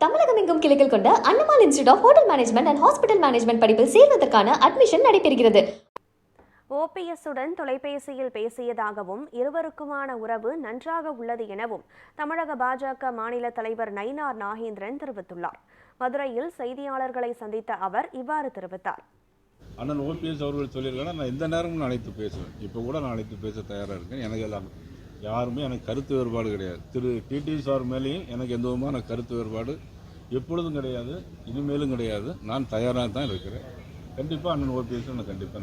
தமிழகம் எங்கும் கிளைகள் கொண்ட Annamal institute of hotel management and hospital management படிப்பில் சேர்வதற்கான அட்மிஷன் நடைபெறுகிறது. ஓபிஎஸ்ஸுடன் தொலைபேசியில் பேசியதாகவும் இருவருக்குமான உறவு நன்றாக உள்ளது எனவும் தமிழக பாஜக மாநில தலைவர் நயினார் நாகேந்திரன் தெரிவித்துள்ளார். மதுரையில் செய்தியாளர்களை சந்தித்த அவர் இவ்வாறு தெரிவித்தார். அண்ணன் ஓபிஎஸ் அவர்கள் சொல்லியிருக்காங்க, நான் எந்த நேரமும் அழைத்து பேசுவேன். இப்போ கூட நான் அழைத்து பேச தயாராக இருக்கேன். எனக்கு எல்லாம் யாருமே எனக்கு கருத்து வேறுபாடு கிடையாது. திரு டிடி சார் மேலேயும் எனக்கு எந்த விதமான கருத்து வேறுபாடு எப்பொழுதும் கிடையாது, இனிமேலும் கிடையாது. நான் தயாராக தான் இருக்கிறேன். கண்டிப்பாக அண்ணன் ஓபிஎஸ்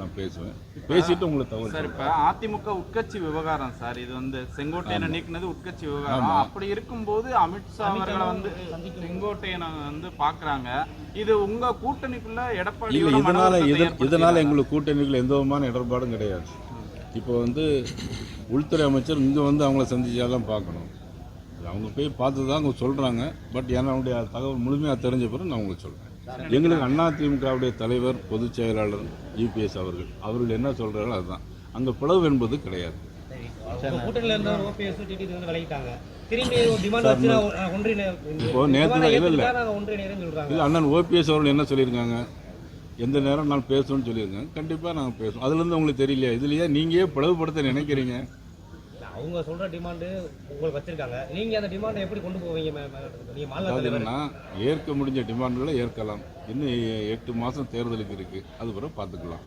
நான் பேசுவேன். பேசிட்டு உங்களுக்கு தகவல் சார். இப்போ அதிமுக உட்கட்சி விவகாரம் சார், இது செங்கோட்டையனை நீக்கினது உட்கட்சி விவகாரம். அப்படி இருக்கும்போது அமித்ஷா அவர்களை செங்கோட்டையனை பார்க்குறாங்க. இது உங்க கூட்டணிக்குள்ள எடப்பாடி இதனால எங்களுக்கு கூட்டணிக்குள்ள எந்த விதமான இடர்பாடும் கிடையாது. இப்போ உள்துறை அமைச்சர் இங்கே அவங்கள சந்திச்சாலாம் பார்க்கணும். அவங்க போய் பார்த்து தான் அவங்க சொல்கிறாங்க. பட் என்னுடைய தகவல் முழுமையாக தெரிஞ்ச பிறகு நான் உங்களுக்கு சொல்கிறேன். எங்களுக்கு அதிமுகவுடைய தலைவர் பொதுச் செயலாளர் யூபிஎஸ் அவர்கள் என்ன சொல்கிறாங்களோ அதுதான். அங்கே பிளவு என்பது கிடையாது. இப்போ நேற்று இல்லை அண்ணன் ஓபிஎஸ் அவர்கள் என்ன சொல்லியிருக்காங்க, எந்த நேரம் நான் பேசணும்னு சொல்லியிருக்காங்க. கண்டிப்பாக நாங்கள் பேசுவோம். அதுலேருந்து உங்களுக்கு தெரியலையா, இதுலையே நீங்கள் பிளவுபடுத்த நினைக்கிறீங்க? அவங்க சொல்ற டிமாண்டு உங்களுக்கு வச்சிருக்காங்க. நீங்க அந்த டிமாண்டை எப்படி கொண்டு போவீங்க? ஏற்க முடிஞ்ச டிமாண்டுகளை ஏற்கலாம். இன்னும் 8 மாதம் தேர்தலுக்கு இருக்குது, அது பிறகு பார்த்துக்கலாம்.